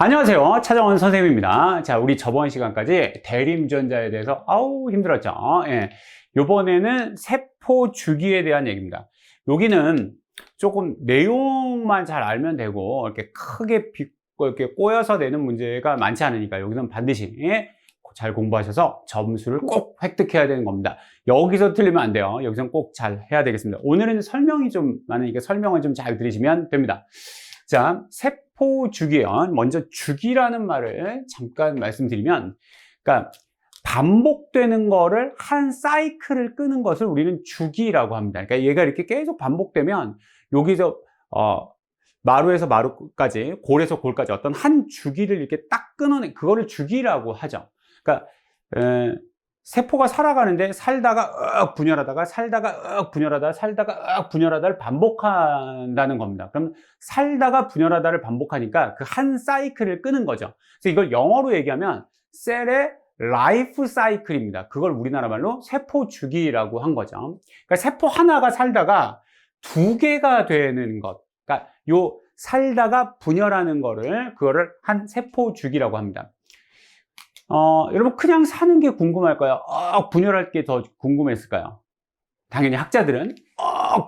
안녕하세요. 차정원 선생님입니다. 자, 우리 저번 시간까지 대리운전자에 대해서 힘들었죠. 예. 요번에는 세포 주기에 대한 얘기입니다. 여기는 조금 내용만 잘 알면 되고 이렇게 크게 이렇게 꼬여서 내는 문제가 많지 않으니까 여기서는 반드시 잘 공부하셔서 점수를 꼭 획득해야 되는 겁니다. 여기서 틀리면 안 돼요. 여기서는 꼭 잘 해야 되겠습니다. 오늘은 설명이 좀 많으니까 설명을 좀 잘 들으시면 됩니다. 자, 세포 주기연, 먼저 주기라는 말을 잠깐 말씀드리면, 그러니까 반복되는 거를 한 사이클을 끄는 것을 우리는 주기라고 합니다. 그러니까 얘가 이렇게 계속 반복되면 여기서 마루에서 마루까지, 골에서 골까지 어떤 한 주기를 이렇게 딱 끊어내, 그거를 주기라고 하죠. 그러니까 세포가 살아가는데 살다가 분열하다가 살다가 분열하다가 살다가 분열하다를 반복한다는 겁니다. 그럼 살다가 분열하다를 반복하니까 그 한 사이클을 끄는 거죠. 그래서 이걸 영어로 얘기하면 셀의 라이프 사이클입니다. 그걸 우리나라 말로 세포 주기라고 한 거죠. 그러니까 세포 하나가 살다가 두 개가 되는 것. 그러니까 요 살다가 분열하는 그거를 한 세포 주기라고 합니다. 여러분 그냥 사는 게 궁금할까요? 분열할 게 더 궁금했을까요? 당연히 학자들은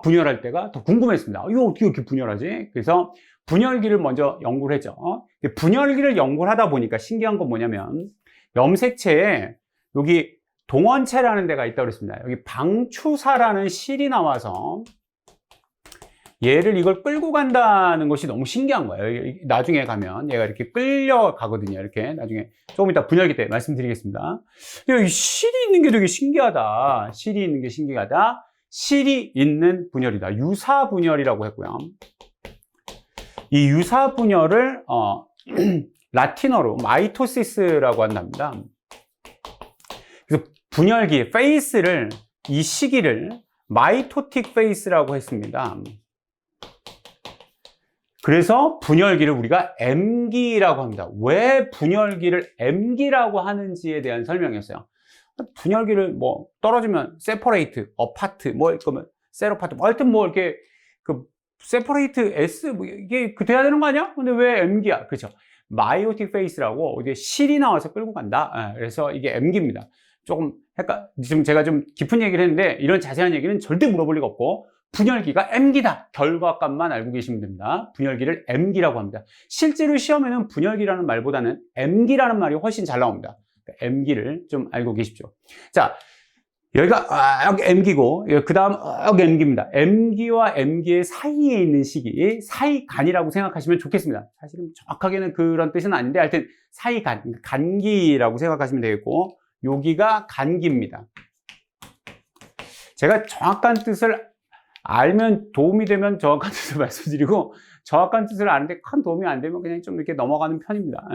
분열할 때가 더 궁금했습니다. 이거 어떻게 이렇게 분열하지? 그래서 분열기를 먼저 연구를 했죠. 분열기를 연구를 하다 보니까 신기한 건 뭐냐면 염색체에 여기 동원체라는 데가 있다고 그랬습니다. 여기 방추사라는 실이 나와서 얘를 이걸 끌고 간다는 것이 너무 신기한 거예요. 나중에 가면 얘가 이렇게 끌려가거든요. 이렇게 나중에 조금 이따 분열기 때 말씀드리겠습니다. 여기 실이 있는 게 되게 신기하다. 실이 있는 게 신기하다. 실이 있는 분열이다. 유사 분열이라고 했고요. 이 유사 분열을 라틴어로 마이토시스라고 한답니다. 그래서 분열기 페이스를 이 시기를 마이토틱 페이스라고 했습니다. 그래서 분열기를 우리가 M기라고 합니다. 왜 분열기를 M기라고 하는지에 대한 설명이었어요. 분열기를 뭐 떨어지면 세퍼레이트, 어파트, 뭐 그러면 세로파트, 하여튼 뭐 이렇게 그 세퍼레이트 S 뭐 이게 돼야 되는 거 아니야? 근데 왜 M기야? 그렇죠. 마이오틱 페이스라고 이게 실이 나와서 끌고 간다. 그래서 이게 M기입니다. 조금 지금 제가 좀 깊은 얘기를 했는데 이런 자세한 얘기는 절대 물어볼 리가 없고 분열기가 M기다. 결과값만 알고 계시면 됩니다. 분열기를 M기라고 합니다. 실제로 시험에는 분열기라는 말보다는 M기라는 말이 훨씬 잘 나옵니다. M기를 좀 알고 계십시오. 자, 여기가 M기고 그 다음 M기입니다. M기와 M기의 사이에 있는 시기, 사이간이라고 생각하시면 좋겠습니다. 사실은 정확하게는 그런 뜻은 아닌데 하여튼 사이간, 간기라고 생각하시면 되겠고 여기가 간기입니다. 제가 정확한 뜻을 알면 도움이 되면 정확한 뜻을 말씀드리고 정확한 뜻을 아는데 큰 도움이 안 되면 그냥 좀 이렇게 넘어가는 편입니다.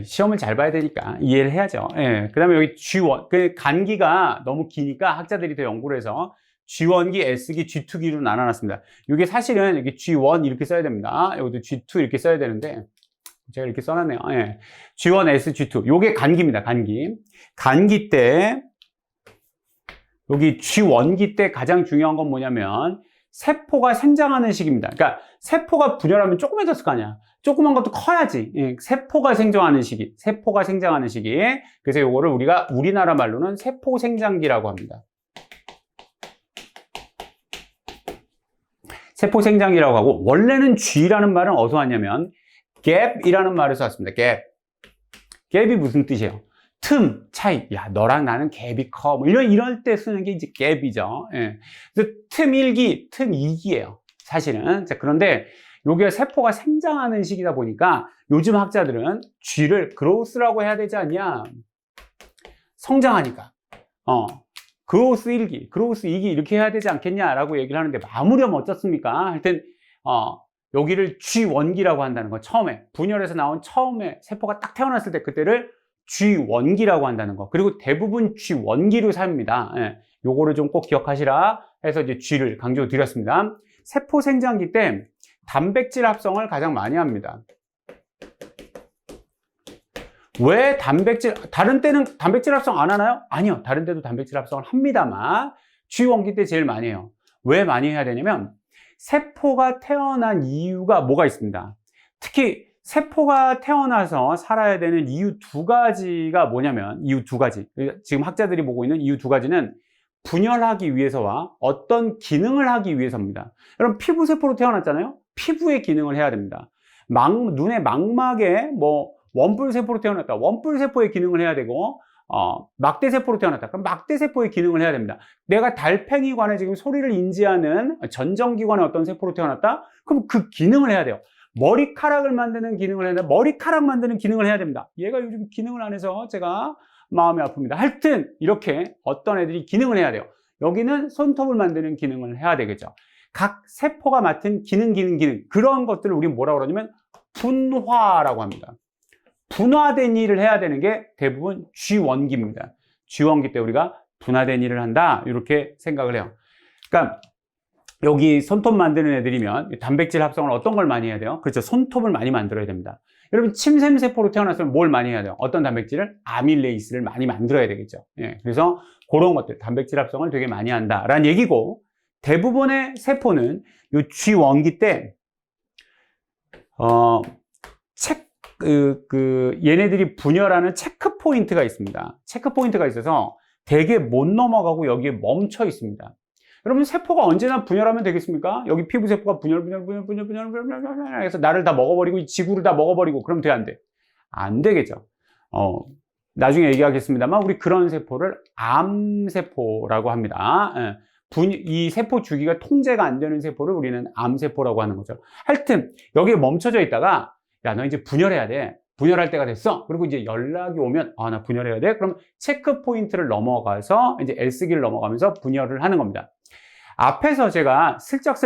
시험을 잘 봐야 되니까 이해를 해야죠. 그 다음에 여기 G1, 그 간기가 너무 기니까 학자들이 더 연구를 해서 G1기, S기, G2기로 나눠놨습니다. 이게 사실은 여기 G1 이렇게 써야 됩니다. 여기도 G2 이렇게 써야 되는데 제가 이렇게 써놨네요. G1, S, G2. 요게 간기입니다. 간기 때 여기 G1기 때 가장 중요한 건 뭐냐면 세포가 생장하는 시기입니다. 그러니까 세포가 분열하면 조그매졌을 거 아니야. 조그만 것도 커야지. 세포가 생장하는 시기. 그래서 요거를 우리가 우리나라 말로는 세포 생장기라고 합니다. 세포 생장기라고 하고 원래는 G라는 말은 어디서 왔냐면 gap이라는 말에서 왔습니다. gap이 무슨 뜻이에요? 틈, 차이. 야, 너랑 나는 갭이 커. 뭐 이럴 때 쓰는 게 이제 갭이죠. 그래서 틈 1기, 틈 2기예요. 사실은. 자, 그런데 요게 세포가 생장하는 시기다 보니까 요즘 학자들은 G를 growth라고 해야 되지 않냐? 성장하니까. growth 1기, growth 2기 이렇게 해야 되지 않겠냐라고 얘기를 하는데 아무렴 어떻습니까? 하여튼 여기를 G1기라고 한다는 거. 처음에 분열에서 나온 처음에 세포가 딱 태어났을 때 그때를 G1기라고 한다는 거. 그리고 대부분 G1기로 삽니다. 요거를 좀 꼭 기억하시라 해서 이제 G를 강조드렸습니다. 세포 생장기 때 단백질 합성을 가장 많이 합니다. 왜 다른 때는 단백질 합성 안 하나요? 아니요. 다른 데도 단백질 합성을 합니다만 G원기 때 제일 많이 해요. 왜 많이 해야 되냐면 세포가 태어난 이유가 뭐가 있습니다. 특히 세포가 태어나서 살아야 되는 이유 두 가지가 뭐냐면, 이유 두 가지, 지금 학자들이 보고 있는 이유 두 가지는 분열하기 위해서와 어떤 기능을 하기 위해서입니다. 여러분, 피부세포로 태어났잖아요. 피부의 기능을 해야 됩니다. 눈의 망막에 뭐 원뿔세포로 태어났다, 원뿔세포의 기능을 해야 되고, 막대세포로 태어났다, 그럼 막대세포의 기능을 해야 됩니다. 내가 달팽이관에 지금 소리를 인지하는 전정기관의 어떤 세포로 태어났다, 그럼 그 기능을 해야 돼요. 머리카락을 만드는 기능을 해야 됩니다. 머리카락 만드는 기능을 해야 됩니다. 얘가 요즘 기능을 안 해서 제가 마음이 아픕니다. 하여튼 이렇게 어떤 애들이 기능을 해야 돼요. 여기는 손톱을 만드는 기능을 해야 되겠죠. 각 세포가 맡은 기능, 그런 것들을 우리는 뭐라고 그러냐면 분화라고 합니다. 분화된 일을 해야 되는 게 대부분 G원기입니다. G원기 때 우리가 분화된 일을 한다, 이렇게 생각을 해요. 그러니까 여기 손톱 만드는 애들이면 단백질 합성을 어떤 걸 많이 해야 돼요? 그렇죠. 손톱을 많이 만들어야 됩니다. 여러분, 침샘세포로 태어났으면 뭘 많이 해야 돼요? 어떤 단백질을? 아밀레이스를 많이 만들어야 되겠죠. 예, 그래서 그런 것들, 단백질 합성을 되게 많이 한다라는 얘기고, 대부분의 세포는 이 G원기 때 얘네들이 분열하는 체크 포인트가 있습니다. 체크 포인트가 있어서 되게 못 넘어가고 여기에 멈춰 있습니다. 여러분, 세포가 언제나 분열하면 되겠습니까? 여기 피부세포가 분열 해서 나를 다 먹어버리고 지구를 다 먹어버리고 그럼 돼, 안 돼? 안 되겠죠. 나중에 얘기하겠습니다만 우리 그런 세포를 암세포라고 합니다. 이 세포 주기가 통제가 안 되는 세포를 우리는 암세포라고 하는 거죠. 하여튼 여기에 멈춰져 있다가, 야, 너 이제 분열해야 돼. 분열할 때가 됐어. 그리고 이제 연락이 오면, 나 분열해야 돼. 그럼 체크 포인트를 넘어가서 이제 S기를 넘어가면서 분열을 하는 겁니다. 앞에서 제가 슬쩍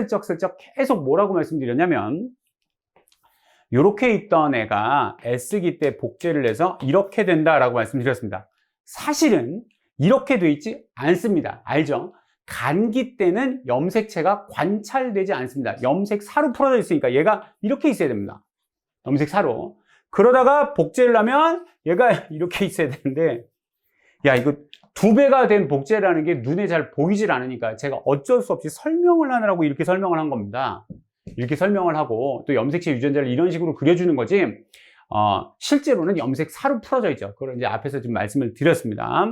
계속 뭐라고 말씀드렸냐면, 이렇게 있던 애가 S기 때 복제를 해서 이렇게 된다라고 말씀드렸습니다. 사실은 이렇게 돼 있지 않습니다. 알죠? 간기 때는 염색체가 관찰되지 않습니다. 염색사로 풀어져 있으니까 얘가 이렇게 있어야 됩니다. 염색사로. 그러다가 복제를 하면 얘가 이렇게 있어야 되는데, 야, 이거 2배가 된 복제라는 게 눈에 잘 보이질 않으니까 제가 어쩔 수 없이 설명을 하느라고 이렇게 설명을 한 겁니다. 이렇게 설명을 하고 또 염색체 유전자를 이런 식으로 그려주는 거지, 실제로는 염색사로 풀어져 있죠. 그걸 이제 앞에서 좀 말씀을 드렸습니다.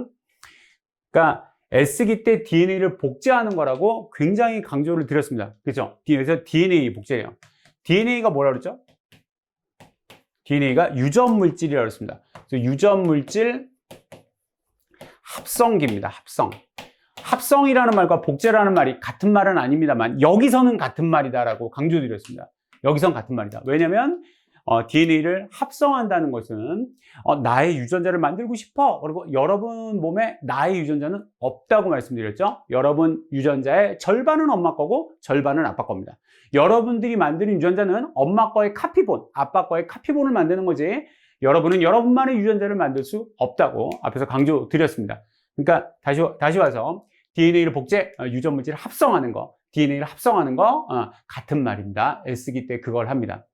그러니까 S기 때 DNA를 복제하는 거라고 굉장히 강조를 드렸습니다. 그렇죠? 그래서 DNA 복제예요. DNA가 뭐라 그랬죠? DNA가 유전물질이라고 했습니다. 그래서 유전물질 합성기입니다. 합성이라는 말과 복제라는 말이 같은 말은 아닙니다만 여기서는 같은 말이다라고 강조드렸습니다. 여기선 같은 말이다. 왜냐하면 DNA를 합성한다는 것은 나의 유전자를 만들고 싶어. 그리고 여러분 몸에 나의 유전자는 없다고 말씀드렸죠. 여러분 유전자의 절반은 엄마 거고 절반은 아빠 겁니다. 여러분들이 만드는 유전자는 엄마 거의 카피본, 아빠 거의 카피본을 만드는 거지, 여러분은 여러분만의 유전자를 만들 수 없다고 앞에서 강조드렸습니다. 그러니까 다시 와서 DNA를 복제, 유전물질을 합성하는 거, DNA를 합성하는 거 같은 말입니다. S기 때 그걸 합니다.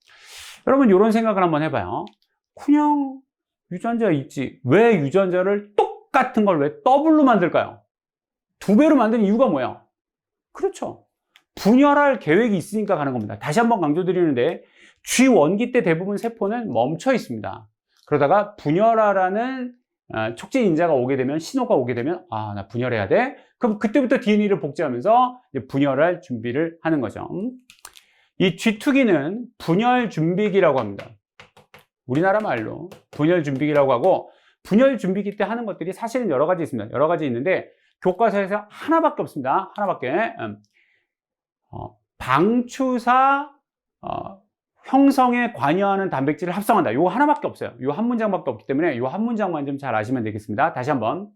여러분, 이런 생각을 한번 해봐요. 그냥 유전자 있지, 왜 유전자를 똑같은 걸 왜 더블로 만들까요? 2배로 만드는 이유가 뭐야? 그렇죠. 분열할 계획이 있으니까 가는 겁니다. 다시 한번 강조드리는데, G원기 때 대부분 세포는 멈춰 있습니다. 그러다가 분열하라는 촉진 인자가 오게 되면, 신호가 오게 되면, 나 분열해야 돼. 그럼 그때부터 DNA를 복제하면서 분열할 준비를 하는 거죠. 이 G2기는 분열 준비기라고 합니다. 우리나라 말로 분열 준비기라고 하고, 분열 준비기 때 하는 것들이 사실은 여러 가지 있습니다. 여러 가지 있는데 교과서에서 하나밖에 없습니다. 하나밖에. 방추사 형성에 관여하는 단백질을 합성한다. 이거 하나밖에 없어요. 이 한 문장밖에 없기 때문에 이 한 문장만 좀 잘 아시면 되겠습니다. 다시 한번.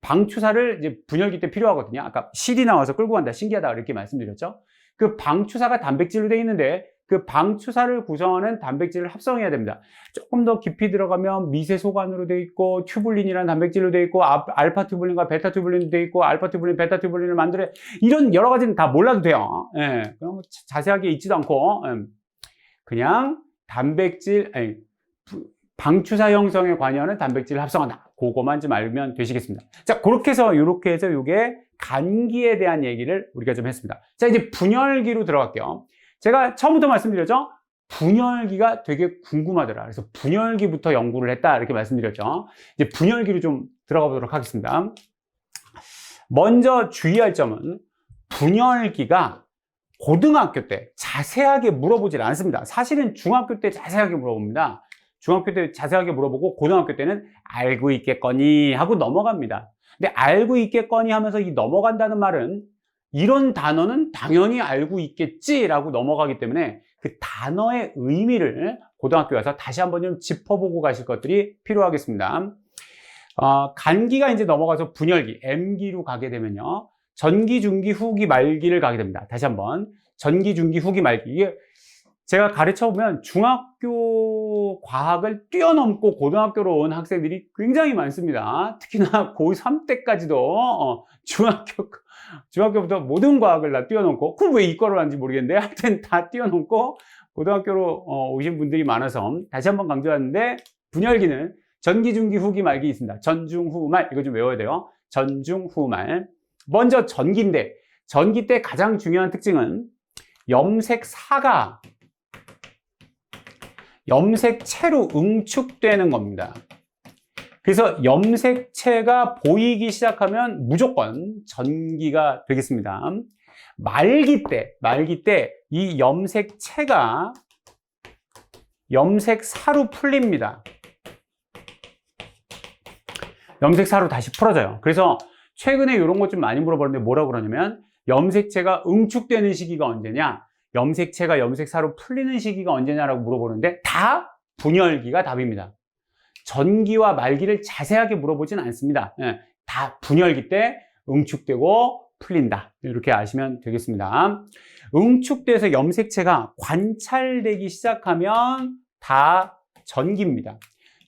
방추사를 이제 분열기 때 필요하거든요. 아까 실이 나와서 끌고 간다. 신기하다. 이렇게 말씀드렸죠. 그 방추사가 단백질로 되어 있는데 그 방추사를 구성하는 단백질을 합성해야 됩니다. 조금 더 깊이 들어가면 미세소관으로 되어 있고, 튜블린이라는 단백질로 되어 있고, 알파 튜블린과 베타 튜블린도 되어 있고, 알파 튜블린, 베타 튜블린을 만들어, 이런 여러 가지는 다 몰라도 돼요. 예, 그럼 자세하게 있지도 않고, 그냥 방추사 형성에 관여하는 단백질을 합성한다. 그거만 좀 알면 되시겠습니다. 자, 그렇게 해서 요게 간기에 대한 얘기를 우리가 좀 했습니다. 자, 이제 분열기로 들어갈게요. 제가 처음부터 말씀드렸죠? 분열기가 되게 궁금하더라. 그래서 분열기부터 연구를 했다. 이렇게 말씀드렸죠. 이제 분열기로 좀 들어가 보도록 하겠습니다. 먼저 주의할 점은 분열기가 고등학교 때 자세하게 물어보질 않습니다. 사실은 중학교 때 자세하게 물어봅니다. 중학교 때 자세하게 물어보고 고등학교 때는 알고 있겠거니 하고 넘어갑니다. 근데 알고 있겠거니 하면서 이 넘어간다는 말은 이런 단어는 당연히 알고 있겠지라고 넘어가기 때문에 그 단어의 의미를 고등학교 와서 다시 한번 좀 짚어보고 가실 것들이 필요하겠습니다. 간기가 이제 넘어가서 분열기, M기로 가게 되면요. 전기, 중기, 후기, 말기를 가게 됩니다. 다시 한번. 전기, 중기, 후기, 말기. 이게 제가 가르쳐 보면 중학교 과학을 뛰어넘고 고등학교로 온 학생들이 굉장히 많습니다. 특히나 고3 때까지도 중학교부터 모든 과학을 다 뛰어넘고, 그럼 왜 이과로 하는지 모르겠는데 하여튼 다 뛰어넘고 고등학교로 오신 분들이 많아서 다시 한번 강조하는데, 분열기는 전기, 중기, 후기, 말기 있습니다. 전, 중, 후, 말. 이거 좀 외워야 돼요. 전, 중, 후, 말. 먼저 전기인데, 전기 때 가장 중요한 특징은 염색사가 염색체로 응축되는 겁니다. 그래서 염색체가 보이기 시작하면 무조건 전기가 되겠습니다. 말기 때 이 염색체가 염색사로 풀립니다. 염색사로 다시 풀어져요. 그래서 최근에 이런 것 좀 많이 물어보는데 뭐라고 그러냐면, 염색체가 응축되는 시기가 언제냐, 염색체가 염색사로 풀리는 시기가 언제냐라고 물어보는데 다 분열기가 답입니다. 전기와 말기를 자세하게 물어보진 않습니다. 다 분열기 때 응축되고 풀린다. 이렇게 아시면 되겠습니다. 응축돼서 염색체가 관찰되기 시작하면 다 전기입니다.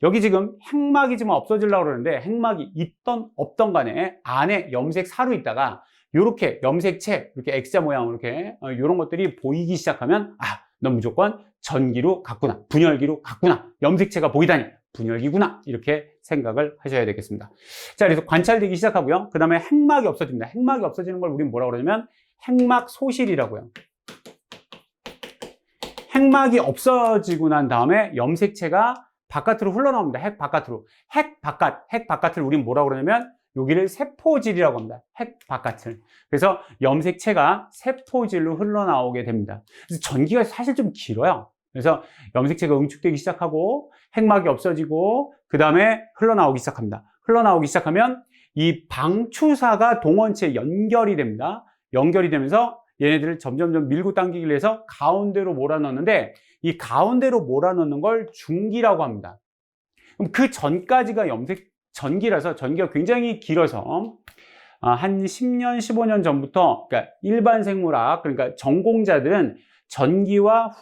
여기 지금 핵막이 지금 없어지려고 그러는데, 핵막이 있던 없던 간에 안에 염색사로 있다가 이렇게 염색체, 이렇게 X자 모양으로 이렇게 이런 것들이 보이기 시작하면, 넌 무조건 전기로 갔구나, 분열기로 갔구나, 염색체가 보이다니 분열기구나, 이렇게 생각을 하셔야 되겠습니다. 자, 그래서 관찰되기 시작하고요. 그 다음에 핵막이 없어집니다. 핵막이 없어지는 걸 우리는 뭐라고 그러냐면 핵막 소실이라고요. 핵막이 없어지고 난 다음에 염색체가 바깥으로 흘러나옵니다. 핵 바깥으로. 핵 바깥을 우리는 뭐라고 그러냐면 여기를 세포질이라고 합니다. 핵 바깥을. 그래서 염색체가 세포질로 흘러나오게 됩니다. 그래서 전기가 사실 좀 길어요. 그래서 염색체가 응축되기 시작하고 핵막이 없어지고 그 다음에 흘러나오기 시작합니다. 흘러나오기 시작하면 이 방추사가 동원체에 연결이 됩니다. 연결이 되면서 얘네들을 점점 밀고 당기기 위해서 가운데로 몰아넣는데, 이 가운데로 몰아넣는 걸 중기라고 합니다. 그럼 그 전까지가 전기라서, 전기가 굉장히 길어서 한 10년, 15년 전부터, 그러니까 일반 생물학, 그러니까 전공자들은 전기와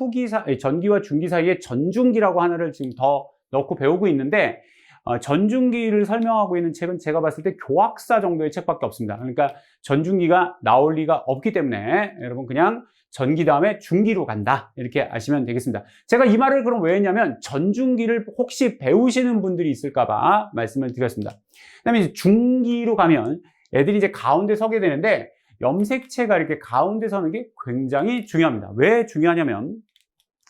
중기 사이에 전중기라고 하나를 지금 더 넣고 배우고 있는데, 전중기를 설명하고 있는 책은 제가 봤을 때 교학사 정도의 책밖에 없습니다. 그러니까 전중기가 나올 리가 없기 때문에 여러분 그냥 전기 다음에 중기로 간다, 이렇게 아시면 되겠습니다. 제가 이 말을 그럼 왜 했냐면, 전중기를 혹시 배우시는 분들이 있을까봐 말씀을 드렸습니다. 그 다음에 중기로 가면 애들이 이제 가운데 서게 되는데, 염색체가 이렇게 가운데 서는 게 굉장히 중요합니다. 왜 중요하냐면,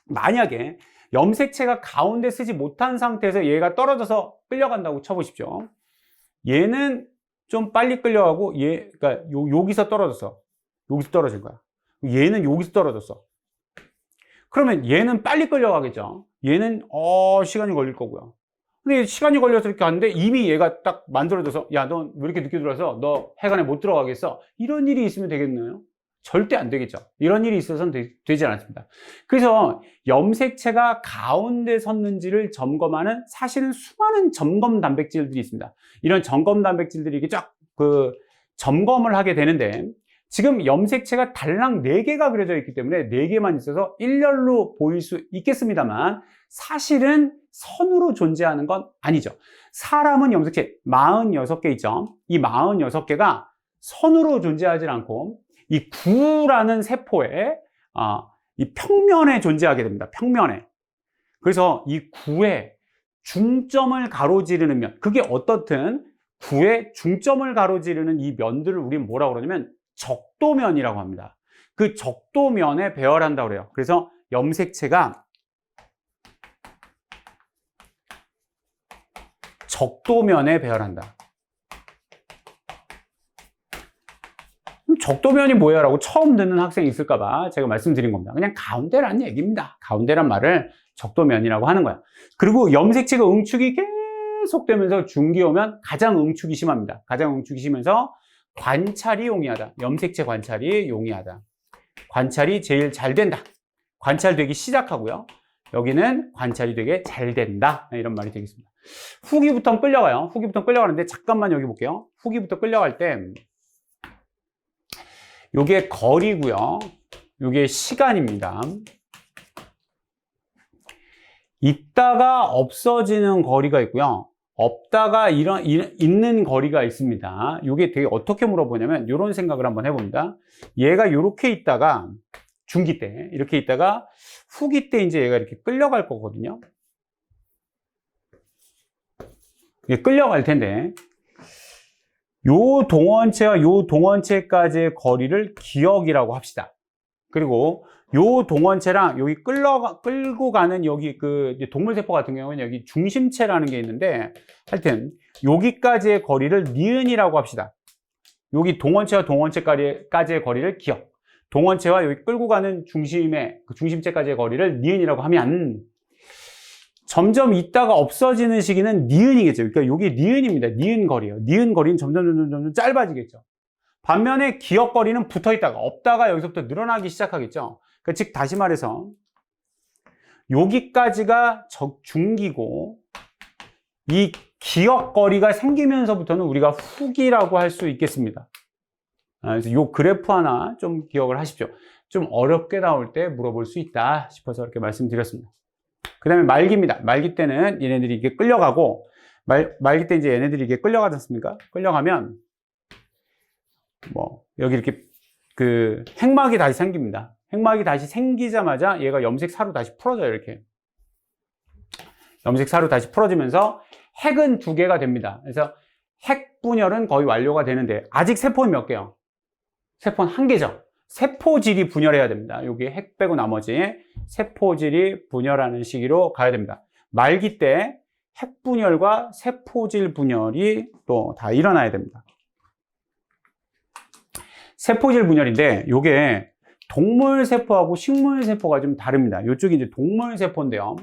만약에 염색체가 가운데 쓰지 못한 상태에서 얘가 떨어져서 끌려간다고 쳐보십시오. 얘는 좀 빨리 끌려가고, 그러니까 여기서 떨어졌어. 여기서 떨어진 거야. 얘는 여기서 떨어졌어. 그러면 얘는 빨리 끌려가겠죠. 얘는 시간이 걸릴 거고요. 근데 시간이 걸려서 이렇게 가는데 이미 얘가 딱 만들어져서, 야, 너 왜 이렇게 늦게 들어와서 너 해관에 못 들어가겠어? 이런 일이 있으면 되겠나요? 절대 안 되겠죠. 이런 일이 있어서는 되지 않았습니다. 그래서 염색체가 가운데 섰는지를 점검하는, 사실은 수많은 점검 단백질들이 있습니다. 이런 점검 단백질들이 이렇게 쫙 점검을 하게 되는데, 지금 염색체가 달랑 4개가 그려져 있기 때문에 4개만 있어서 일렬로 보일 수 있겠습니다만, 사실은 선으로 존재하는 건 아니죠. 사람은 염색체 46개 있죠. 이 46개가 선으로 존재하지 않고 이 구라는 세포에 이 평면에 존재하게 됩니다. 평면에. 그래서 이 구에 중점을 가로지르는 면, 그게 어떻든 구의 중점을 가로지르는 이 면들을 우리는 뭐라고 그러냐면 적도면이라고 합니다. 그 적도면에 배열한다고 그래요. 그래서 염색체가 적도면에 배열한다. 적도면이 뭐야? 라고 처음 듣는 학생이 있을까봐 제가 말씀드린 겁니다. 그냥 가운데란 얘기입니다. 가운데란 말을 적도면이라고 하는 거야. 그리고 염색체가 응축이 계속되면서 중기 오면 가장 응축이 심합니다. 가장 응축이 심해서 관찰이 용이하다. 염색체 관찰이 용이하다. 관찰이 제일 잘 된다. 관찰되기 시작하고요. 여기는 관찰이 되게 잘 된다. 이런 말이 되겠습니다. 후기부터 끌려가요. 후기부터 끌려가는데 잠깐만 여기 볼게요. 후기부터 끌려갈 때 요게 거리고요. 요게 시간입니다. 있다가 없어지는 거리가 있고요. 없다가 있는 거리가 있습니다. 요게 되게 어떻게 물어보냐면 이런 생각을 한번 해봅니다. 얘가 이렇게 있다가 중기 때 이렇게 있다가 후기 때 이제 얘가 이렇게 끌려갈 거거든요. 이게 끌려갈 텐데 요 동원체와 요 동원체까지의 거리를 기역이라고 합시다. 그리고 요 동원체랑 여기 끌고 가는 여기 그 동물세포 같은 경우는 여기 중심체라는 게 있는데 하여튼 여기까지의 거리를 니은이라고 합시다. 여기 동원체와 동원체까지의 거리를 기역. 동원체와 여기 끌고 가는 중심체까지의 거리를 니은이라고 하면 점점 있다가 없어지는 시기는 니은이겠죠. 그러니까 여기 니은입니다. 니은 거리예요. 니은 거리는 점점 짧아지겠죠. 반면에 기역 거리는 붙어 있다가 없다가 여기서부터 늘어나기 시작하겠죠. 그러니까 즉 다시 말해서 여기까지가 중기고 이 기역 거리가 생기면서부터는 우리가 후기라고 할 수 있겠습니다. 그래서 이 그래프 하나 좀 기억을 하십시오. 좀 어렵게 나올 때 물어볼 수 있다 싶어서 이렇게 말씀드렸습니다. 그 다음에 말기입니다. 말기 때는 얘네들이 이렇게 끌려가고 말기 때 이제 얘네들이 이렇게 끌려가지 않습니까? 끌려가면 여기 이렇게 그 핵막이 다시 생깁니다. 핵막이 다시 생기자마자 얘가 염색사로 다시 풀어져요. 이렇게 염색사로 다시 풀어지면서 핵은 2개가 됩니다. 그래서 핵 분열은 거의 완료가 되는데 아직 세포는 몇 개요? 세포는 1개죠. 세포질이 분열해야 됩니다. 여기 핵 빼고 나머지 세포질이 분열하는 시기로 가야 됩니다. 말기 때 핵 분열과 세포질 분열이 또 다 일어나야 됩니다. 세포질 분열인데 요게 동물세포하고 식물세포가 좀 다릅니다. 이쪽이 이제 동물세포인데요.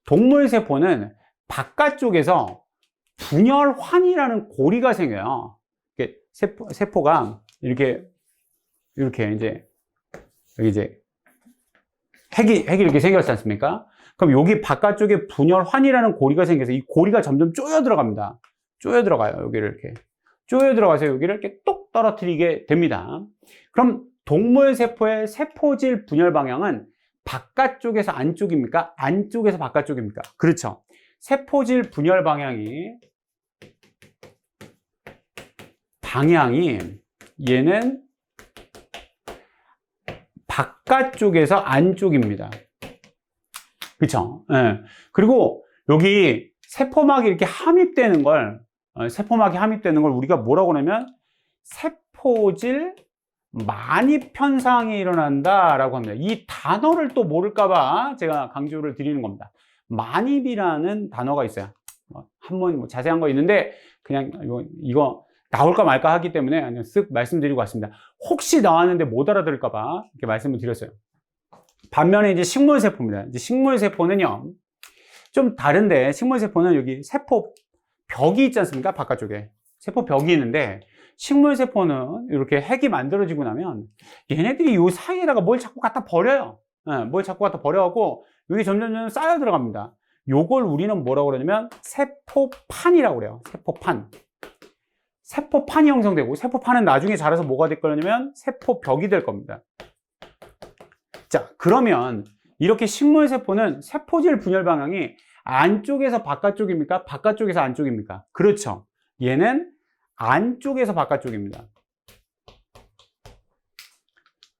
동물세포는 바깥쪽에서 분열환이라는 고리가 생겨요. 세포가 이렇게 이제 여기 이제 핵이 이렇게 생겼지 않습니까? 그럼 여기 바깥쪽에 분열환이라는 고리가 생겨서 이 고리가 점점 쪼여 들어갑니다. 쪼여 들어가요. 여기를 이렇게 쪼여 들어가서 여기를 이렇게 똑 떨어뜨리게 됩니다. 그럼 동물세포의 세포질 분열 방향은 바깥쪽에서 안쪽입니까? 안쪽에서 바깥쪽입니까? 그렇죠. 세포질 분열 방향이 얘는 바깥쪽에서 안쪽입니다. 그렇죠? 네. 그리고 여기 세포막이 이렇게 함입되는 걸 우리가 뭐라고 하냐면 세포질 만입 현상이 일어난다라고 합니다. 이 단어를 또 모를까봐 제가 강조를 드리는 겁니다. 만입이라는 단어가 있어요. 한번 자세한 거 있는데 그냥 이거 나올까 말까 하기 때문에 그냥 쓱 말씀드리고 왔습니다. 혹시 나왔는데 못 알아들을까봐 이렇게 말씀을 드렸어요. 반면에 이제 식물세포입니다. 이제 식물세포는요, 좀 다른데, 식물세포는 여기 세포벽이 있지 않습니까? 바깥쪽에. 세포벽이 있는데, 식물세포는 이렇게 핵이 만들어지고 나면 얘네들이 이 사이에다가 뭘 자꾸 갖다 버려요. 뭘 자꾸 갖다 버려갖고 여기 점점 쌓여 들어갑니다. 요걸 우리는 뭐라고 그러냐면 세포판이라고 그래요. 세포판이 형성되고, 세포판은 나중에 자라서 뭐가 될 거냐면 세포벽이 될 겁니다. 자, 그러면 이렇게 식물세포는 세포질 분열 방향이 안쪽에서 바깥쪽입니까? 바깥쪽에서 안쪽입니까? 그렇죠. 얘는 안쪽에서 바깥쪽입니다.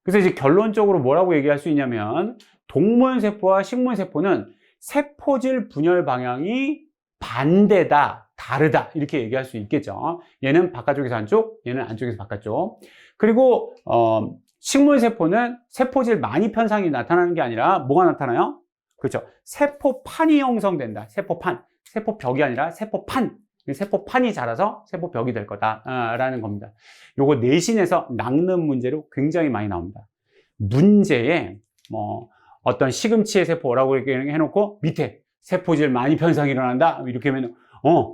그래서 이제 결론적으로 뭐라고 얘기할 수 있냐면 동물세포와 식물세포는 세포질 분열 방향이 반대다, 다르다 이렇게 얘기할 수 있겠죠. 얘는 바깥쪽에서 안쪽, 얘는 안쪽에서 바깥쪽. 그리고 식물세포는 세포질 많이 편상이 나타나는 게 아니라 뭐가 나타나요? 그렇죠. 세포판이 형성된다. 세포판, 세포벽이 아니라 세포판. 세포판이 자라서 세포벽이 될 거다라는 겁니다. 요거 내신에서 낚는 문제로 굉장히 많이 나옵니다. 문제에 어떤 시금치의 세포라고 이렇게 해놓고 밑에 세포질 많이 편상이 일어난다 이렇게 하면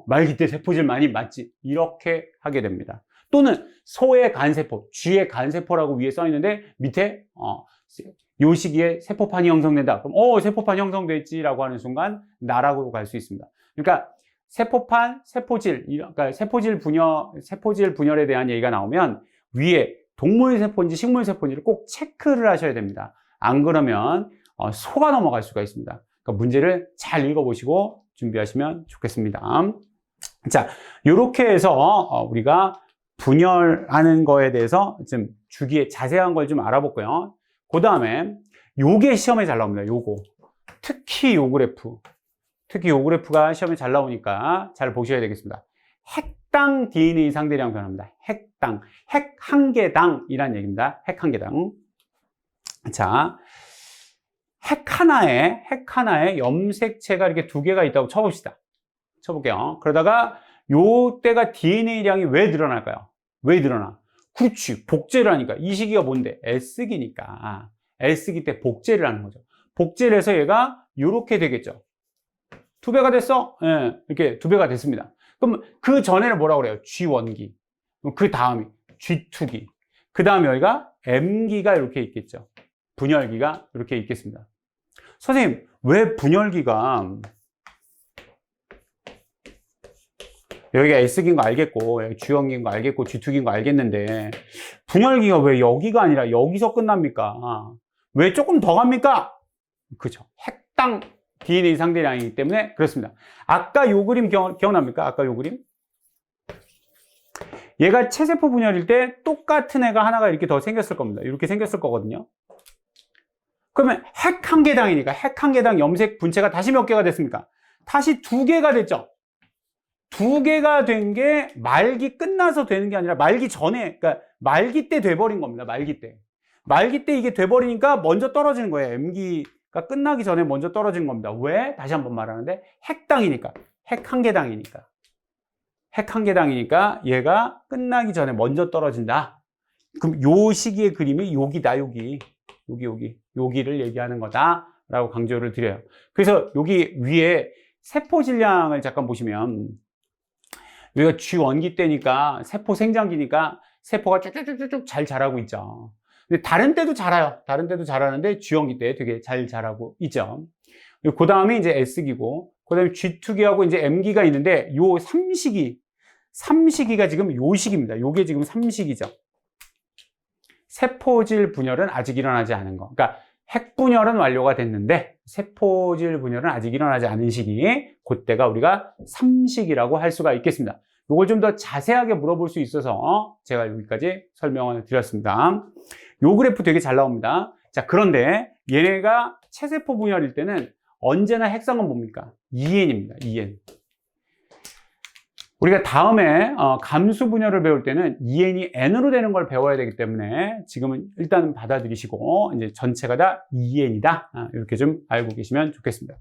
말기 때 세포질 많이 맞지 이렇게 하게 됩니다. 또는 소의 간세포, 쥐의 간세포라고 위에 써 있는데 밑에 요 시기에 세포판이 형성된다. 그럼 세포판 형성됐지라고 하는 순간 나라고 갈 수 있습니다. 그러니까 세포판, 세포질, 그러니까 세포질 분열에 대한 얘기가 나오면 위에 동물 세포인지 식물 세포인지를 꼭 체크를 하셔야 됩니다. 안 그러면 속아 넘어갈 수가 있습니다. 그러니까 문제를 잘 읽어보시고 준비하시면 좋겠습니다. 자, 이렇게 해서 우리가 분열하는 거에 대해서 좀 주기에 자세한 걸 좀 알아볼고요. 그 다음에 요게 시험에 잘 나옵니다. 요거. 특히 요 그래프가 시험에 잘 나오니까 잘 보셔야 되겠습니다. 핵당 DNA 상대량 변화입니다. 핵당. 핵 한 개당이란 얘기입니다. 핵 한 개당. 자, 핵 하나에 염색체가 이렇게 두 개가 있다고 쳐봅시다. 쳐볼게요. 그러다가 요때가 DNA량이 왜 늘어날까요? 왜 늘어나? 그렇지. 복제를 하니까. 이 시기가 뭔데? S기니까. S기 때 복제를 하는 거죠. 복제를 해서 얘가 요렇게 되겠죠. 두 배가 됐어? 예, 이렇게 두 배가 됐습니다. 그럼 그 전에는 뭐라고 그래요? G1기. 그 다음이 G2기. 그 다음에 여기가 M기가 이렇게 있겠죠. 분열기가 이렇게 있겠습니다. 선생님, 왜 분열기가 여기가 S기인 거 알겠고, 여기 G1기인 거 알겠고, G2기인 거 알겠는데, 분열기가 왜 여기가 아니라 여기서 끝납니까? 왜 조금 더 갑니까? 그죠. 핵당 DNA 상대량이기 때문에 그렇습니다. 아까 요 그림 기억납니까? 아까 요 그림? 얘가 체세포 분열일 때 똑같은 애가 하나가 이렇게 더 생겼을 겁니다. 이렇게 생겼을 거거든요. 그러면 핵 한 개당이니까 핵 한 개당 염색 분체가 다시 몇 개가 됐습니까? 다시 두 개가 됐죠. 두 개가 된 게 말기 끝나서 되는 게 아니라 말기 전에, 그러니까 말기 때 돼버린 겁니다. 말기 때. 말기 때 이게 돼버리니까 먼저 떨어지는 거예요. M기가 끝나기 전에 먼저 떨어지는 겁니다. 왜? 다시 한번 말하는데 핵당이니까. 핵 한 개당이니까. 핵 한 개당이니까 얘가 끝나기 전에 먼저 떨어진다. 그럼 요 시기의 그림이 여기다, 여기. 여기를 얘기하는 거다라고 강조를 드려요. 그래서 여기 위에 세포 질량을 잠깐 보시면 여기가 G1기 때니까 세포 생장기니까 세포가 쭉쭉쭉쭉 잘 자라고 있죠. 근데 다른 때도 자라요. 다른 때도 자라는데 G1기 때 되게 잘 자라고 있죠. 그 다음에 이제 S기고, 그 다음에 G2기하고 이제 M기가 있는데 요 3시기가 지금 요 시기입니다. 요게 지금 3시기죠. 세포질 분열은 아직 일어나지 않은 거. 그러니까 핵분열은 완료가 됐는데 세포질 분열은 아직 일어나지 않은 시기, 그때가 우리가 3시기라고 할 수가 있겠습니다. 이걸 좀 더 자세하게 물어볼 수 있어서 제가 여기까지 설명을 드렸습니다. 요 그래프 되게 잘 나옵니다. 자, 그런데 얘네가 체세포 분열일 때는 언제나 핵성은 뭡니까? 2N입니다. 2N. 우리가 다음에 감수 분열을 배울 때는 2N이 N으로 되는 걸 배워야 되기 때문에 지금은 일단은 받아들이시고 이제 전체가 다 2N이다. 이렇게 좀 알고 계시면 좋겠습니다.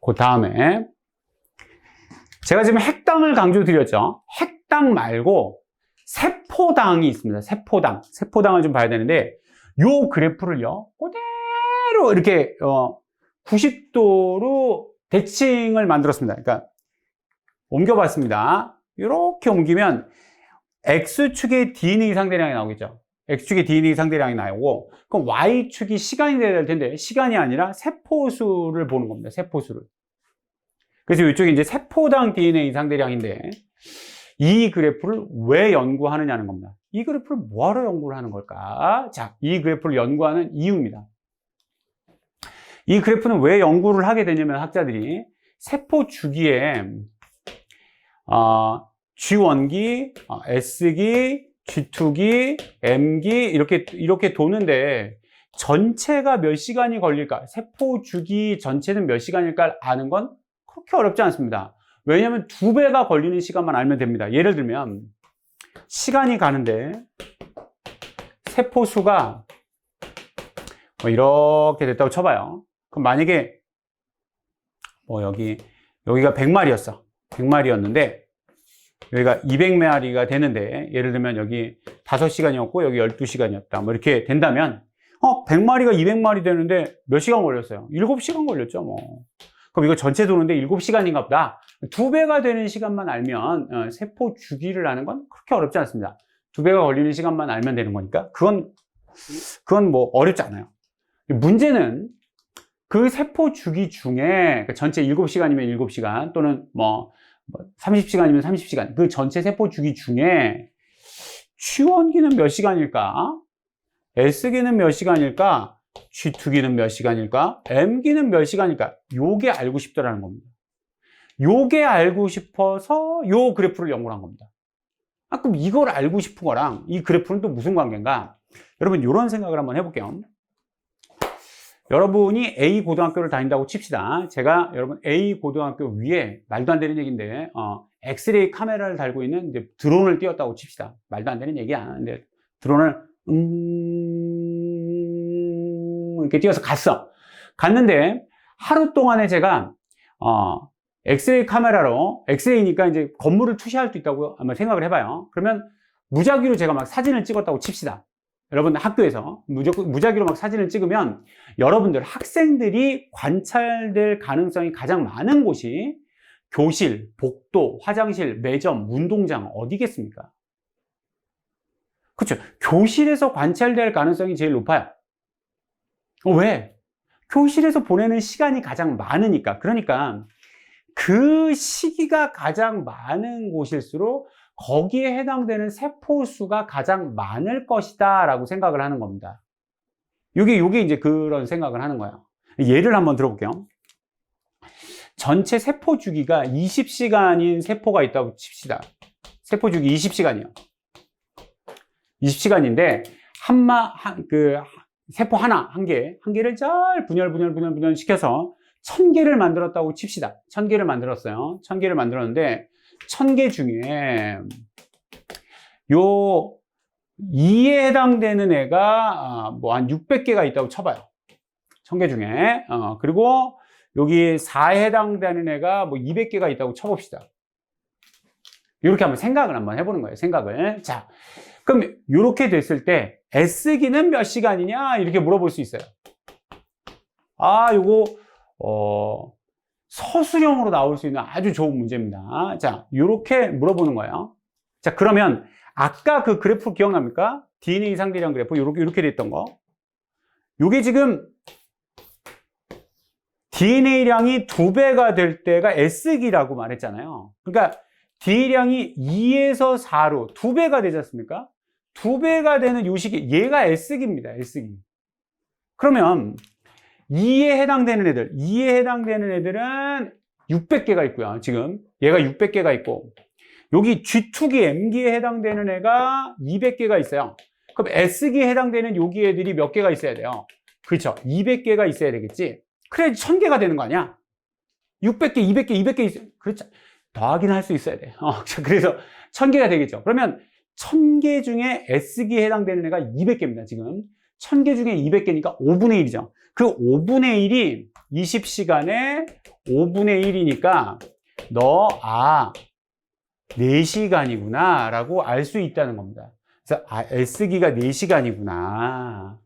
그 다음에 제가 지금 핵당을 강조드렸죠. 핵당 말고 세포당이 있습니다. 세포당을 좀 봐야 되는데 요 그래프를요 그대로 이렇게 90도로 대칭을 만들었습니다. 그러니까 옮겨봤습니다. 이렇게 옮기면 X축의 DNA 상대량이 나오겠죠. X축의 DNA 상대량이 나오고, 그럼 Y축이 시간이 돼야 될 텐데 시간이 아니라 세포수를 보는 겁니다. 세포수를. 그래서 이쪽이 이제 세포당 DNA 상대량인데 이 그래프를 왜 연구하느냐는 겁니다. 이 그래프를 뭐하러 연구를 하는 걸까? 자, 이 그래프를 연구하는 이유입니다. 이 그래프는 왜 연구를 하게 되냐면 학자들이 세포 주기에 G1기, S기, G2기, M기 이렇게 도는데 전체가 몇 시간이 걸릴까? 세포 주기 전체는 몇 시간일까 아는 건 그렇게 어렵지 않습니다. 왜냐하면 2배가 걸리는 시간만 알면 됩니다. 예를 들면 시간이 가는데 세포 수가 뭐 이렇게 됐다고 쳐봐요. 그럼 만약에 뭐 여기가 100마리였어. 100마리였는데 여기가 200마리가 되는데 예를 들면 여기 5시간이었고 여기 12시간이었다. 뭐 이렇게 된다면 100마리가 200마리 되는데 몇 시간 걸렸어요? 7시간 걸렸죠, 뭐. 그럼 이거 전체 도는데 7시간인가 보다. 2배가 되는 시간만 알면 세포 주기를 아는 건 그렇게 어렵지 않습니다. 2배가 걸리는 시간만 알면 되는 거니까 그건 뭐 어렵지 않아요. 문제는 그 세포 주기 중에 전체 7시간이면 7시간 또는 뭐 30시간이면 30시간 그 전체 세포 주기 중에 G1기는 몇 시간일까? S기는 몇 시간일까? G2기는 몇 시간일까? M기는 몇 시간일까? 요게 알고 싶더라는 겁니다. 요게 알고 싶어서 요 그래프를 연구를 한 겁니다. 그럼 이걸 알고 싶은 거랑 이 그래프는 또 무슨 관계인가? 여러분 이런 생각을 한번 해볼게요. 여러분이 A 고등학교를 다닌다고 칩시다. 제가 여러분 A 고등학교 위에 말도 안 되는 얘기인데 엑스레이 카메라를 달고 있는 이제 드론을 띄웠다고 칩시다. 말도 안 되는 얘기야. 근데 드론을 이렇게 띄워서 갔는데 하루 동안에 제가 엑스레이 카메라로 엑스레이니까 이제 건물을 투시할 수 있다고 한번 생각을 해봐요. 그러면 무작위로 제가 막 사진을 찍었다고 칩시다. 여러분 학교에서 무작위로 막 사진을 찍으면 여러분들 학생들이 관찰될 가능성이 가장 많은 곳이 교실, 복도, 화장실, 매점, 운동장 어디겠습니까? 그렇죠. 교실에서 관찰될 가능성이 제일 높아요. 왜? 교실에서 보내는 시간이 가장 많으니까. 그러니까 그 시기가 가장 많은 곳일수록 거기에 해당되는 세포 수가 가장 많을 것이다 라고 생각을 하는 겁니다. 요게 이제 그런 생각을 하는 거예요. 예를 한번 들어볼게요. 전체 세포 주기가 20시간인 세포가 있다고 칩시다. 세포 주기 20시간이요. 20시간인데 세포 한 개를 잘 분열 시켜서 1000개를 만들었다고 칩시다. 1000개를 만들었어요. 1000개를 만들었는데 1000개 중에 요 2에 해당되는 애가 뭐 한 600개가 있다고 쳐봐요. 1000개 중에 그리고 여기 4에 해당되는 애가 뭐 200개가 있다고 쳐봅시다. 이렇게 한번 생각을 한번 해보는 거예요. 생각을. 자, 그럼 이렇게 됐을 때 S기는 몇 시간이냐 이렇게 물어볼 수 있어요. 요거 서술형으로 나올 수 있는 아주 좋은 문제입니다. 자, 이렇게 물어보는 거예요. 자, 그러면 아까 그 그래프 기억납니까? DNA 상대량 그래프 이렇게 됐던 거. 이게 지금 DNA량이 2배가 될 때가 S기라고 말했잖아요. 그러니까 DNA량이 2에서 4로 2배가 되지 않습니까? 2배가 되는 요 시기, 얘가 S기입니다. S기. 그러면 2에 해당되는 애들은 600개가 있고요. 지금 얘가 600개가 있고 여기 G2기, M기에 해당되는 애가 200개가 있어요. 그럼 S기에 해당되는 여기 애들이 몇 개가 있어야 돼요? 그렇죠. 200개가 있어야 되겠지. 그래야지 1000개가 되는 거 아니야? 600개, 200개 있어요. 그렇죠. 더하긴 할 수 있어야 돼. 그래서 1000개가 되겠죠. 그러면 1000개 중에 S기에 해당되는 애가 200개입니다. 지금 1000개 중에 200개니까 5분의 1이죠. 그 5분의 1이 20시간에 5분의 1이니까 4시간이구나 라고 알 수 있다는 겁니다. 그래서 S기가 4시간이구나.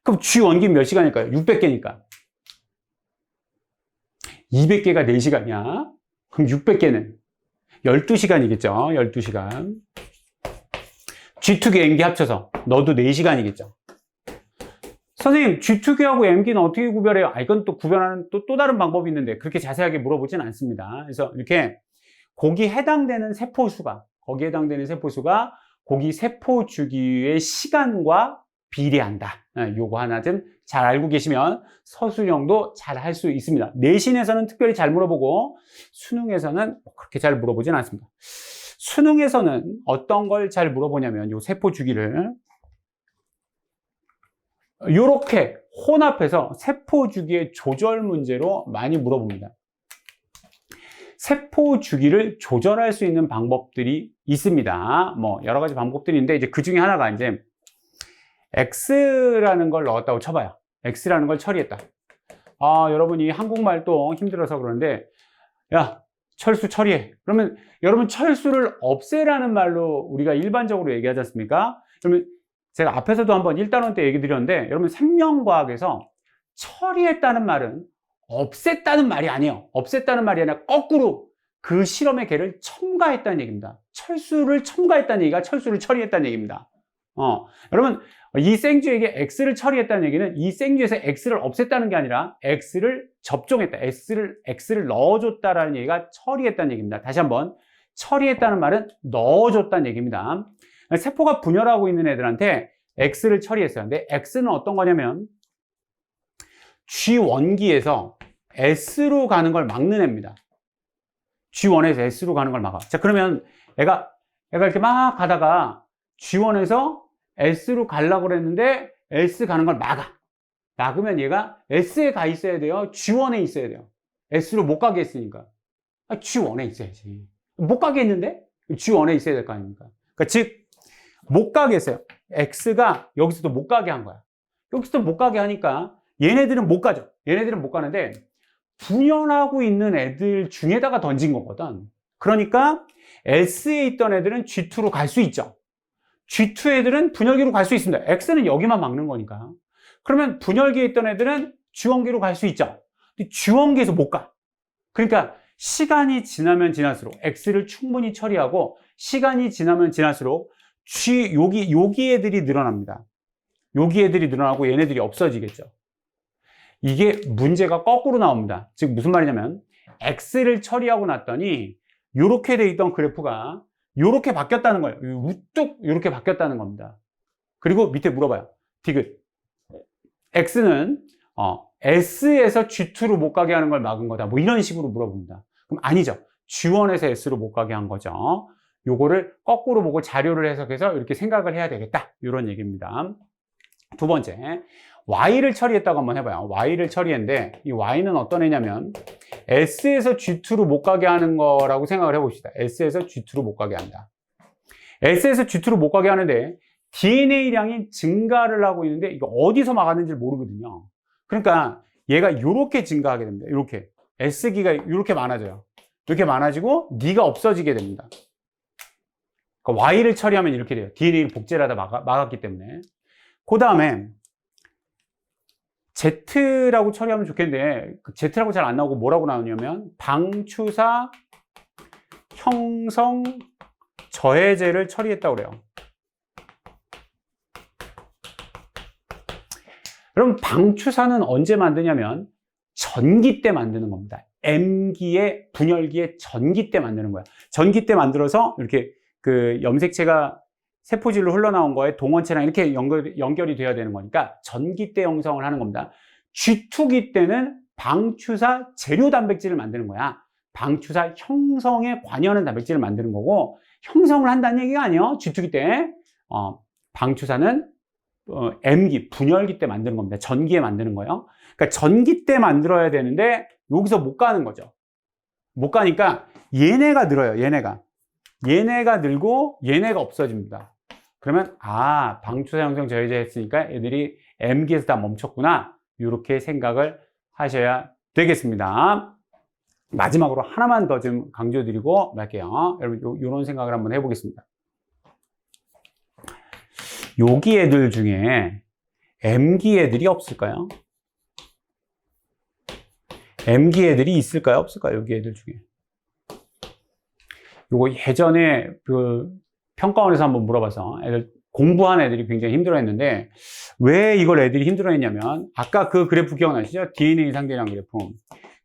그럼 G1기 몇 시간일까요? 600개니까 200개가 4시간이야. 그럼 600개는 12시간이겠죠. 12시간. G2기, M기 합쳐서 너도 4시간이겠죠. 선생님, G2기하고 M기는 어떻게 구별해요? 이건 또 구별하는 또 다른 방법이 있는데 그렇게 자세하게 물어보진 않습니다. 그래서 이렇게 거기에 해당되는 세포 수가 거기 세포 주기의 시간과 비례한다. 요거 하나 좀 잘 알고 계시면 서술형도 잘 할 수 있습니다. 내신에서는 특별히 잘 물어보고 수능에서는 그렇게 잘 물어보진 않습니다. 수능에서는 어떤 걸 잘 물어보냐면 요 세포 주기를 요렇게 혼합해서 세포 주기의 조절 문제로 많이 물어봅니다. 세포 주기를 조절할 수 있는 방법들이 있습니다. 뭐 여러 가지 방법들이 있는데 이제 그 중에 하나가 이제 X라는 걸 넣었다고 쳐봐요. X라는 걸 처리했다. 여러분이 한국말도 힘들어서 그러는데 야, 철수 처리해. 그러면 여러분 철수를 없애라는 말로 우리가 일반적으로 얘기하지 않습니까? 그러면 제가 앞에서도 한번 1단원 때 얘기 드렸는데 여러분 생명과학에서 처리했다는 말은 없앴다는 말이 아니에요. 없앴다는 말이 아니라 거꾸로 그 실험의 개를 첨가했다는 얘기입니다. 철수를 첨가했다는 얘기가 철수를 처리했다는 얘기입니다. 여러분 이 생쥐에게 X를 처리했다는 얘기는 이 생쥐에서 X를 없앴다는 게 아니라 X를 접종했다. X를 넣어줬다라는 얘기가 처리했다는 얘기입니다. 다시 한번 처리했다는 말은 넣어줬다는 얘기입니다. 세포가 분열하고 있는 애들한테 X를 처리했어요. 근데 X는 어떤 거냐면 G1기에서 S로 가는 걸 막는 애입니다. G1에서 S로 가는 걸 막아. 자, 그러면 애가 이렇게 막 가다가 G1에서 S로 가려고 그랬는데 S 가는 걸 막아. 막으면 얘가 S에 가 있어야 돼요? G1에 있어야 돼요? S로 못 가게 했으니까. G1에 있어야지. 못 가게 했는데 G1에 있어야 될 거 아닙니까? 그러니까 즉, 못 가게 했어요. X가 여기서도 못 가게 한 거야. 여기서도 못 가게 하니까 얘네들은 못 가죠. 얘네들은 못 가는데 분열하고 있는 애들 중에다가 던진 거거든. 그러니까 S에 있던 애들은 G2로 갈 수 있죠. G2 애들은 분열기로 갈 수 있습니다. X는 여기만 막는 거니까. 그러면 분열기에 있던 애들은 G1기로 갈 수 있죠. 근데 G1기에서 못 가. 그러니까 시간이 지나면 지날수록 X를 충분히 처리하고 시간이 지나면 지날수록 여기 애들이 늘어납니다. 여기 애들이 늘어나고 얘네들이 없어지겠죠. 이게 문제가 거꾸로 나옵니다. 즉 무슨 말이냐면 X를 처리하고 났더니 이렇게 돼 있던 그래프가 이렇게 바뀌었다는 거예요. 우뚝 이렇게 바뀌었다는 겁니다. 그리고 밑에 물어봐요. 디귿. X는 S에서 G2로 못 가게 하는 걸 막은 거다. 뭐 이런 식으로 물어봅니다. 그럼 아니죠. G1에서 S로 못 가게 한 거죠. 요거를 거꾸로 보고 자료를 해석해서 이렇게 생각을 해야 되겠다. 이런 얘기입니다. 두 번째, Y를 처리했다고 한번 해봐요. Y를 처리했는데 이 Y는 어떤 애냐면 S에서 G2로 못 가게 하는 거라고 생각을 해봅시다. S에서 G2로 못 가게 한다. S에서 G2로 못 가게 하는데 DNA량이 증가를 하고 있는데 이거 어디서 막았는지 모르거든요. 그러니까 얘가 이렇게 증가하게 됩니다. 이렇게 S기가 이렇게 많아져요. 이렇게 많아지고 D가 없어지게 됩니다. 그러니까 Y를 처리하면 이렇게 돼요. DNA를 복제를 하다 막았기 때문에. 그 다음에 Z라고 처리하면 좋겠는데 Z라고 잘 안 나오고 뭐라고 나오냐면 방추사 형성 저해제를 처리했다고 그래요. 그럼 방추사는 언제 만드냐면 전기 때 만드는 겁니다. M기의 분열기의 전기 때 만드는 거야. 전기 때 만들어서 이렇게 그 염색체가 세포질로 흘러나온 거에 동원체랑 이렇게 연결이 돼야 되는 거니까 전기 때 형성을 하는 겁니다. G2기 때는 방추사 재료 단백질을 만드는 거야. 방추사 형성에 관여하는 단백질을 만드는 거고 형성을 한다는 얘기가 아니에요. G2기 때 방추사는 M기, 분열기 때 만드는 겁니다. 전기에 만드는 거예요. 그러니까 전기 때 만들어야 되는데 여기서 못 가는 거죠. 못 가니까 얘네가 늘어요. 얘네가 늘고 얘네가 없어집니다. 그러면 방추사 형성 저해제 했으니까 애들이 M기에서 다 멈췄구나. 이렇게 생각을 하셔야 되겠습니다. 마지막으로 하나만 더 좀 강조드리고 말게요. 여러분 이런 생각을 한번 해보겠습니다. 여기 애들 중에 M기 애들이 없을까요? M기 애들이 있을까요? 없을까요? 여기 애들 중에. 요거 예전에 그 평가원에서 한번 물어봐서 애들 공부한 애들이 굉장히 힘들어했는데 왜 이걸 애들이 힘들어했냐면 아까 그 그래프 기억나시죠? DNA 상대량 그래프.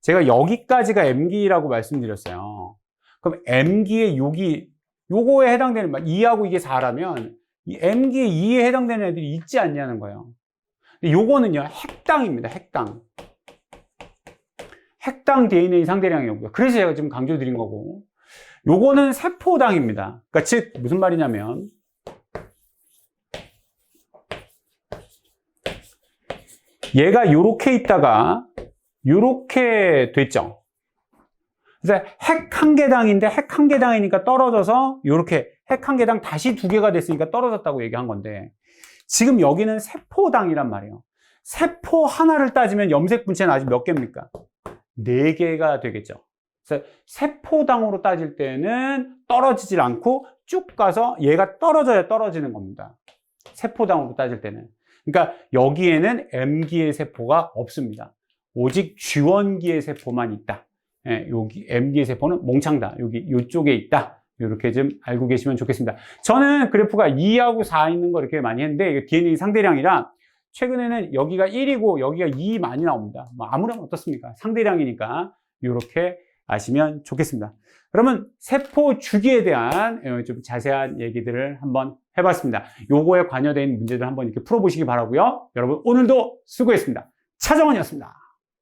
제가 여기까지가 M기라고 말씀드렸어요. 그럼 M기의 요거에 해당되는 2하고 이게 4라면 이 M기의 2에 해당되는 애들이 있지 않냐는 거예요. 근데 요거는요 핵당입니다. 핵당 DNA 상대량이었고요. 그래서 제가 지금 강조드린 거고 요거는 세포당입니다. 그러니까 즉 무슨 말이냐면 얘가 요렇게 있다가 요렇게 됐죠. 그래서 핵 한 개당인데 핵 한 개당이니까 떨어져서 요렇게 핵 한 개당 다시 두 개가 됐으니까 떨어졌다고 얘기한 건데, 지금 여기는 세포당이란 말이에요. 세포 하나를 따지면 염색 분체는 아직 몇 개입니까? 4개가 되겠죠. 그래서 세포당으로 따질 때는 떨어지질 않고 쭉 가서 얘가 떨어져야 떨어지는 겁니다. 세포당으로 따질 때는. 그러니까 여기에는 M기의 세포가 없습니다. 오직 G1기의 세포만 있다. 예, 여기 M기의 세포는 몽창다. 여기 이쪽에 있다. 이렇게 좀 알고 계시면 좋겠습니다. 저는 그래프가 2하고 4 있는 거 이렇게 많이 했는데, 이게 DNA 상대량이라 최근에는 여기가 1이고 여기가 2 많이 나옵니다. 뭐 아무렴 어떻습니까? 상대량이니까 이렇게 아시면 좋겠습니다. 그러면 세포 주기에 대한 좀 자세한 얘기들을 한번 해봤습니다. 요거에 관여된 문제들 한번 이렇게 풀어보시기 바라고요. 여러분 오늘도 수고했습니다. 차정원이었습니다.